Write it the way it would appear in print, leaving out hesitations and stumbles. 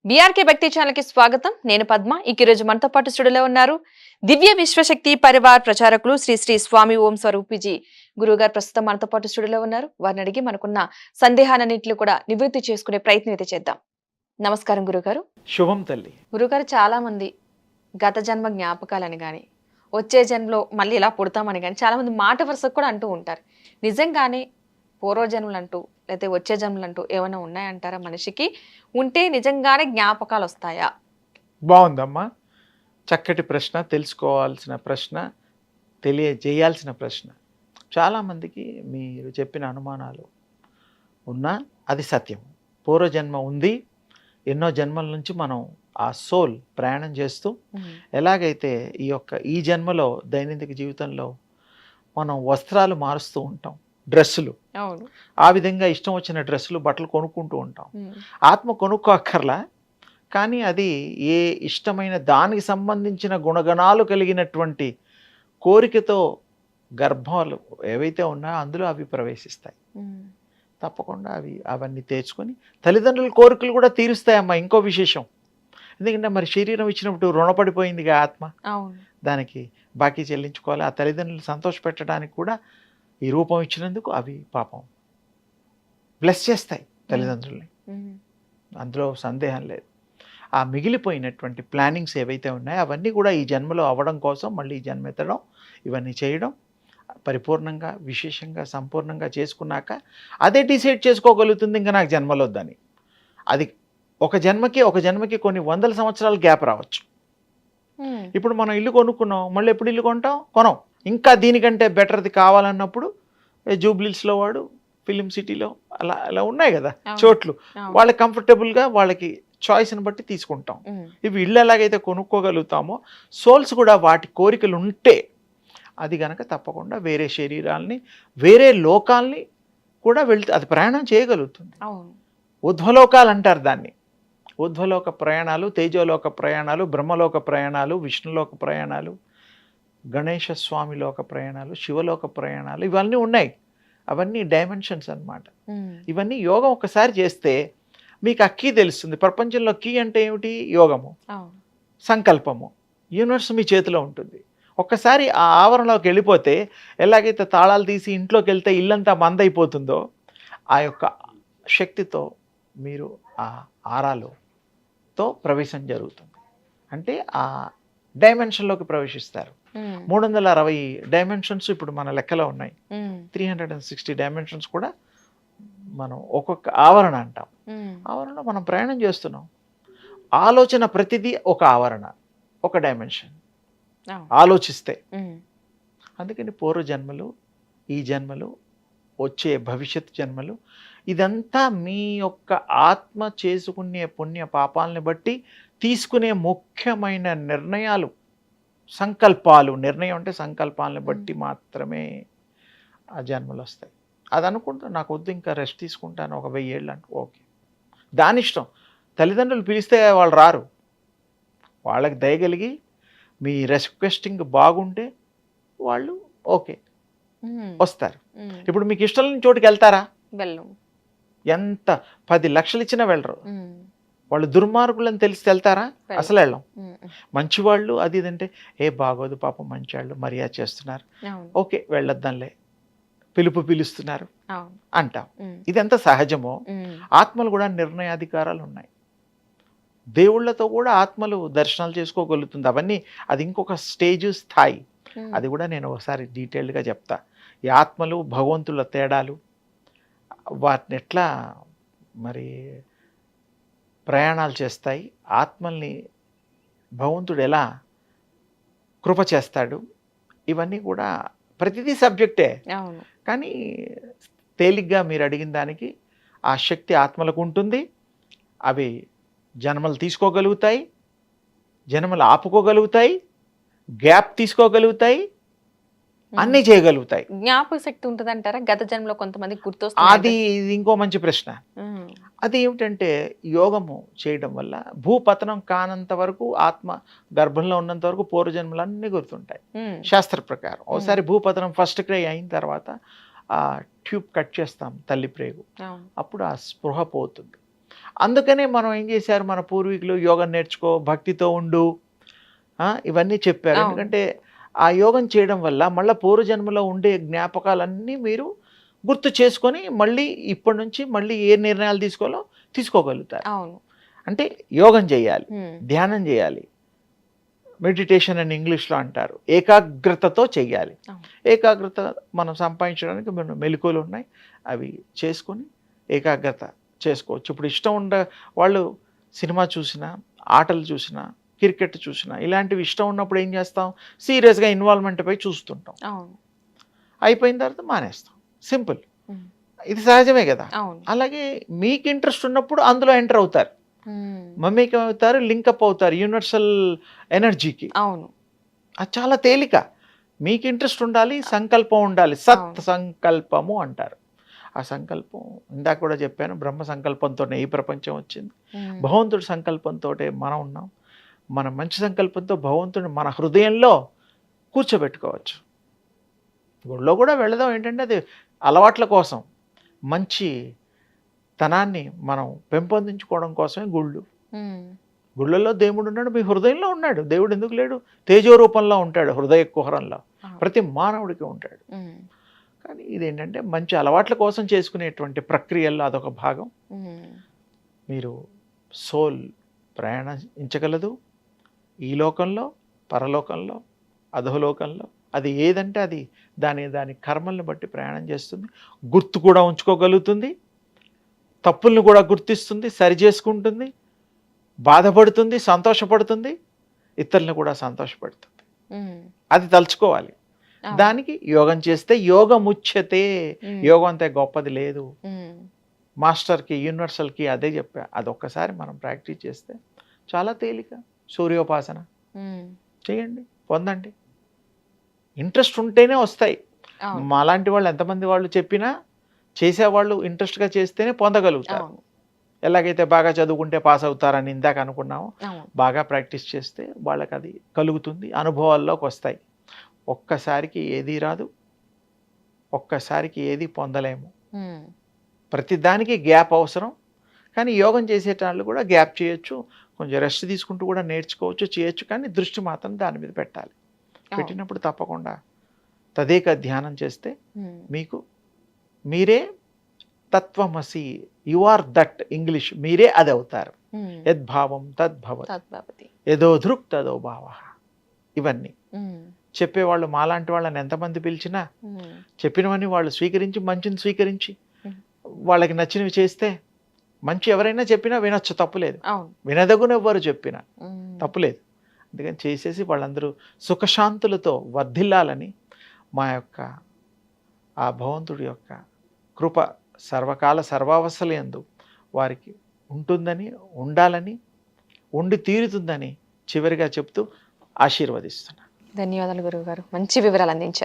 BRK భక్తి channel కి స్వాగతం. నేను పద్మ. ఈ రోజు మనతో పాటు స్టూడియోలో ఉన్నారు దివ్య విశ్వశక్తి పరివార్ ప్రచారకులు శ్రీ శ్రీ స్వామి ఓం స్వరూపిజీ గురువుగారు ప్రస్తుతం మనతో పాటు స్టూడియోలో ఉన్నారు. వారిని అడిగి మనకున్న సందేహాలన్నింటినీ కూడా నివృత్తి చేసుకునే ప్రయత్నం అయితే చేద్దాం. నమస్కారం గురుగారు. శుభం తల్లి. గురుగారు, చాలా మంది గత జన్మ జ్ఞాపకాలని గాని వచ్చే జన్మలో మళ్ళీ ఇలా పుడతామని గాని చాలా మంది మాట వరుసకు కూడా అంటూ ఉంటారు. నిజంగానే పూర్వజన్మలంటూ లేకపోతే వచ్చే జన్మలంటూ ఏమైనా ఉన్నాయంటారా మనిషికి? ఉంటే నిజంగానే జ్ఞాపకాలు వస్తాయా? బాగుందమ్మా, చక్కటి ప్రశ్న, తెలుసుకోవాల్సిన ప్రశ్న, తెలియజేయాల్సిన ప్రశ్న. చాలామందికి మీరు చెప్పిన అనుమానాలు ఉన్నా అది సత్యం. పూర్వజన్మ ఉంది. ఎన్నో జన్మల నుంచి మనం ఆ సోల్ ప్రయాణం చేస్తూ ఎలాగైతే ఈ జన్మలో దైనందిక జీవితంలో మనం వస్త్రాలు మారుస్తూ ఉంటాం, డ్రెస్సులు, ఆ విధంగా ఇష్టం వచ్చిన డ్రెస్సులు బట్టలు కొనుక్కుంటూ ఉంటాం. ఆత్మ కొనుక్కోక్కర్లా, కానీ అది ఏ ఇష్టమైన దానికి సంబంధించిన గుణగణాలు కలిగినటువంటి కోరికతో గర్భాలు ఏవైతే ఉన్నాయో అందులో అవి ప్రవేశిస్తాయి. తప్పకుండా అవన్నీ తెచ్చుకొని తల్లిదండ్రుల కోరికలు కూడా తీరుస్తాయమ్మా. ఇంకో విశేషం, ఎందుకంటే మరి శరీరం ఇచ్చినప్పుడు రుణపడిపోయిందిగా ఆత్మ, దానికి బాకీ చెల్లించుకోవాలి. ఆ తల్లిదండ్రులు సంతోషపెట్టడానికి కూడా ఈ రూపం ఇచ్చినందుకు అవి పాపం బ్లెస్ చేస్తాయి తల్లిదండ్రుల్ని, అందులో సందేహం లేదు. ఆ మిగిలిపోయినటువంటి ప్లానింగ్స్ ఏవైతే ఉన్నాయో అవన్నీ కూడా ఈ జన్మలో అవ్వడం కోసం మళ్ళీ ఈ జన్మ ఎత్తడం, ఇవన్నీ చేయడం, పరిపూర్ణంగా విశేషంగా సంపూర్ణంగా చేసుకున్నాక అదే డిసైడ్ చేసుకోగలుగుతుంది ఇంకా నాకు జన్మలో వద్దని. అది ఒక జన్మకి కొన్ని వందల సంవత్సరాల గ్యాప్ రావచ్చు. ఇప్పుడు మనం ఇల్లు కొనుక్కున్నాం, మళ్ళీ ఎప్పుడు ఇల్లు కొనం, ఇంకా దీనికంటే బెటర్ది కావాలన్నప్పుడు జూబ్లీస్లో వాడు, ఫిలిం సిటీలో అలా అలా ఉన్నాయి కదా చోట్లు, వాళ్ళకి కంఫర్టబుల్గా వాళ్ళకి చాయిస్ని బట్టి తీసుకుంటాం. ఇవి ఇల్లు ఎలాగైతే కొనుక్కోగలుగుతామో సోల్స్ కూడా వాటి కోరికలు ఉంటే అది గనక తప్పకుండా వేరే శరీరాల్ని, వేరే లోకాల్ని కూడా అది ప్రయాణం చేయగలుగుతుంది. ఉధ్వలోకాలు అంటారు దాన్ని. ఉధ్వలోక ప్రయాణాలు, తేజోలోక ప్రయాణాలు, బ్రహ్మలోక ప్రయాణాలు, విష్ణులోక ప్రయాణాలు, గణేశ స్వామి లోక ప్రయాణాలు, శివలోక ప్రయాణాలు, ఇవన్నీ ఉన్నాయి. అవన్నీ డైమెన్షన్స్ అన్నమాట. ఇవన్నీ యోగం ఒకసారి చేస్తే మీకు ఆ కీ తెలుస్తుంది. ప్రపంచంలో కీ అంటే ఏమిటి? యోగము, సంకల్పము. యూనివర్స్ మీ చేతిలో ఉంటుంది. ఒక్కసారి ఆ ఆవరణలోకి వెళ్ళిపోతే, ఎలాగైతే తాళాలు తీసి ఇంట్లోకి వెళ్తే ఇల్లంతా మందైపోతుందో, ఆ యొక్క శక్తితో మీరు ఆ ఆరాలోతో ప్రవేశం జరుగుతుంది. అంటే ఆ డైమెన్షన్లోకి ప్రవేశిస్తారు. 360 డైమెన్షన్స్ ఇప్పుడు మన లెక్కలో ఉన్నాయి. 360 డైమెన్షన్స్ కూడా మనం ఒక్కొక్క ఆవరణ అంటాం. ఆవరణలో మనం ప్రయాణం చేస్తున్నాం. ఆలోచన ప్రతిదీ ఒక ఆవరణ, ఒక డైమెన్షన్. ఆలోచిస్తే అందుకని పూర్వజన్మలు, ఈ జన్మలు, వచ్చే భవిష్యత్ జన్మలు, ఇదంతా మీ యొక్క ఆత్మ చేసుకునే పుణ్య పాపాలని బట్టి తీసుకునే ముఖ్యమైన నిర్ణయాలు, సంకల్పాలు. నిర్ణయం అంటే సంకల్పాలను బట్టి మాత్రమే ఆ జన్మలు వస్తాయి. అది అనుకుంటా నాకు వద్దు, ఇంకా రెస్ట్ తీసుకుంటాను ఒక 1000 ఏళ్ళు అంటే ఓకే, దాని ఇష్టం. తల్లిదండ్రులు పిలిస్తే వాళ్ళు రారు. వాళ్ళకి దయగలిగి మీ రిక్వెస్టింగ్ బాగుంటే వాళ్ళు ఓకే వస్తారు. ఇప్పుడు మీకు ఇష్టం లేని చోటుకి వెళ్తారా? ఎంత 10 లక్షలు ఇచ్చినా వెళ్ళరు. వాళ్ళు దుర్మార్గులని తెలిసి వెళ్తారా? అసలు వెళ్ళం. మంచివాళ్ళు అది ఇదంటే బాగోదు పాపం, మంచివాళ్ళు మర్యాద చేస్తున్నారు, ఓకే వెళ్ళొద్దాంలే, పిలుస్తున్నారు అంటాం. ఇదెంత సహజమో ఆత్మలు కూడా నిర్ణయాధికారాలు ఉన్నాయి. దేవుళ్లతో కూడా ఆత్మలు దర్శనాలు చేసుకోగలుగుతుంది. అవన్నీ అది ఇంకొక స్థాయి. అది కూడా నేను ఒకసారి డీటెయిల్డ్గా చెప్తా. ఈ ఆత్మలు భగవంతుల తేడాలు, వాటిని ఎట్లా మరి ప్రయాణాలు చేస్తాయి, ఆత్మల్ని భగవంతుడు ఎలా కృప చేస్తాడు, ఇవన్నీ కూడా ప్రతిదీ సబ్జెక్టే. కానీ తేలిగ్గా మీరు అడిగిన దానికి ఆ శక్తి ఆత్మలకు ఉంటుంది. అవి జన్మలు తీసుకోగలుగుతాయి, జన్మలు ఆపుకోగలుగుతాయి, గ్యాప్ తీసుకోగలుగుతాయి, అన్నీ చేయగలుగుతాయి. జ్ఞాపక శక్తి ఉంటుంది అంటారా? గత జన్మలో కొంతమంది అది ఇంకో మంచి ప్రశ్న. అది ఏమిటంటే యోగము చేయడం వల్ల భూపతనం కానంత వరకు, ఆత్మ గర్భంలో ఉన్నంత వరకు పూర్వజన్మలు అన్నీ గుర్తుంటాయి శాస్త్ర ప్రకారం. ఒకసారి భూపతనం ఫస్ట్ క్రై అయిన తర్వాత ఆ ట్యూబ్ కట్ చేస్తాం తల్లి ప్రేగు, అప్పుడు ఆ స్పృహ పోతుంది. అందుకనే మనం ఏం చేశారు, మన పూర్వీకులు యోగం నేర్చుకో, భక్తితో ఉండు, ఇవన్నీ చెప్పారు. అవును. ఎందుకంటే ఆ యోగం చేయడం వల్ల మళ్ళీ పూర్వజన్మలో ఉండే జ్ఞాపకాలన్నీ మీరు గుర్తు చేసుకొని మళ్ళీ ఇప్పటి నుంచి మళ్ళీ ఏ నిర్ణయాలు తీసుకోగలుగుతారు. అవును. అంటే యోగం చేయాలి, ఉమ్. ధ్యానం చేయాలి, మెడిటేషన్ అని ఇంగ్లీష్లో అంటారు. ఏకాగ్రతతో చెయ్యాలి. అవును. ఏకాగ్రత మనం సంపాదించడానికి మన మెలకువలు ఉన్నాయి, అవి చేసుకొని ఏకాగ్రత చేసుకోవచ్చు. ఇప్పుడు ఇష్టం ఉండ వాళ్ళు సినిమా చూసినా, ఆటలు చూసినా, క్రికెట్ చూసినా, ఇలాంటివి ఇష్టం ఉన్నప్పుడు ఏం చేస్తాం, సీరియస్గా ఇన్వాల్వ్మెంట్ పై చూస్తుంటాం. అవును. అయిపోయిన తర్వాత మానేస్తాం. సింపుల్. ఉమ్. ఇది సహజమే కదా. అవును. అలాగే మీకు ఇంట్రెస్ట్ ఉన్నప్పుడు అందులో ఎంటర్ అవుతారు. ఉమ్. మమ్మీకి అవుతారు, లింకప్ అవుతారు యూనివర్సల్ ఎనర్జీకి. అవును. అది చాలా తేలిక. మీకు ఇంట్రెస్ట్ ఉండాలి, సంకల్పం ఉండాలి. సత్ సంకల్పము అంటారు. ఆ సంకల్పం ఇందాక కూడా చెప్పాను, బ్రహ్మ సంకల్పంతోనే ఈ ప్రపంచం వచ్చింది. ఉమ్. భగవంతుడి సంకల్పంతో మనం ఉన్నాం. మన మంచి సంకల్పంతో భగవంతుడిని మన హృదయంలో కూర్చోబెట్టుకోవచ్చు. గుళ్ళో కూడా వెళదాం, ఏంటంటే అది అలవాట్ల కోసం, మంచి తనాన్ని మనం పెంపొందించుకోవడం కోసమే గుళ్ళు. ఉమ్. గుళ్ళల్లో దేవుడు ఉన్నాడు, మీ హృదయంలో ఉన్నాడు. దేవుడు ఎందుకు లేడు? తేజో రూపంలో ఉంటాడు, హృదయ కుహరంలో ప్రతి మానవుడికి ఉంటాడు. ఉమ్. కానీ ఇదేంటంటే మంచి అలవాట్ల కోసం చేసుకునేటువంటి ప్రక్రియల్లో అదొక భాగం. ఉమ్. మీరు సోల్ ప్రయాణించగలదు ఈ లోకంలో, పరలోకంలో, అధోలోకంలో. అది ఏదంటే అది దాని కర్మల్ని బట్టి ప్రయాణం చేస్తుంది. గుర్తు కూడా ఉంచుకోగలుగుతుంది, తప్పుల్ని కూడా గుర్తిస్తుంది, సరి చేసుకుంటుంది, బాధపడుతుంది, సంతోషపడుతుంది, ఇతరులను కూడా సంతోషపడుతుంది. ఉమ్. అది తలుచుకోవాలి. అవును. దానికి యోగం చేస్తే యోగముచ్యతే. ఉమ్. యోగం అంతే గొప్పది లేదు. ఉమ్. మాస్టర్కి, యూనివర్సల్కి అదే చెప్పా. అదొక్కసారి మనం ప్రాక్టీస్ చేస్తే చాలా తేలిక. సూర్యోపాసన ఉమ్. చేయండి, పొందండి. ఇంట్రెస్ట్ ఉంటేనే వస్తాయి. అవును. మాలాంటి వాళ్ళు ఎంతమంది వాళ్ళు చెప్పినా చేసేవాళ్ళు ఇంట్రెస్ట్గా చేస్తేనే పొందగలుగుతారు. అవును. ఎలాగైతే బాగా చదువుకుంటే పాస్ అవుతారని ఇందాక అనుకున్నామో, అవును. బాగా ప్రాక్టీస్ చేస్తే వాళ్ళకి అది కలుగుతుంది, అనుభవాల్లోకి వస్తాయి. ఒక్కసారికి ఏదీ రాదు, ఒక్కసారికి ఏది పొందలేము. ఉమ్. ప్రతిదానికి గ్యాప్ అవసరం. కానీ యోగం చేసేటాళ్ళు కూడా గ్యాప్ చేయొచ్చు, కొంచెం రెస్ట్ తీసుకుంటూ కూడా నేర్చుకోవచ్చు, చేయొచ్చు. కానీ దృష్టి మాత్రం దాని మీద పెట్టాలి. పెట్టినప్పుడు తప్పకుండా తదేక ధ్యానం చేస్తే ఉమ్. మీకు మీరే తత్వమసి, యు ఆర్ దట్. ఇంగ్లీష్, మీరే అది అవుతారు. ఉమ్. యద్భావం తద్భవతి, తద్భవతి. యదో దృక్ తదో భావ. ఇవన్నీ ఉమ్. చెప్పేవాళ్ళు మాలాంటి వాళ్ళని ఎంతమంది పిలిచినా ఉమ్. చెప్పినవన్నీ వాళ్ళు స్వీకరించి, మంచిని స్వీకరించి ఉమ్. వాళ్ళకి నచ్చినవి చేస్తే, మంచి ఎవరైనా చెప్పినా వినొచ్చు, తప్పులేదు. అవును. వినదగున ఎవ్వరు చెప్పినా ఉమ్. తప్పులేదు. అందుకని చేసేసి వాళ్ళందరూ సుఖశాంతులతో వర్ధిల్లాలని మా యొక్క ఆ భగవంతుడి యొక్క కృప సర్వకాల సర్వావస్థలయందు వారికి ఉంటుందని, ఉండాలని, ఉండి తీరుతుందని చివరిగా చెప్తూ ఆశీర్వదిస్తున్నాను. ధన్యవాదాలు గురువు గారు, మంచి వివరాలు అందించారు.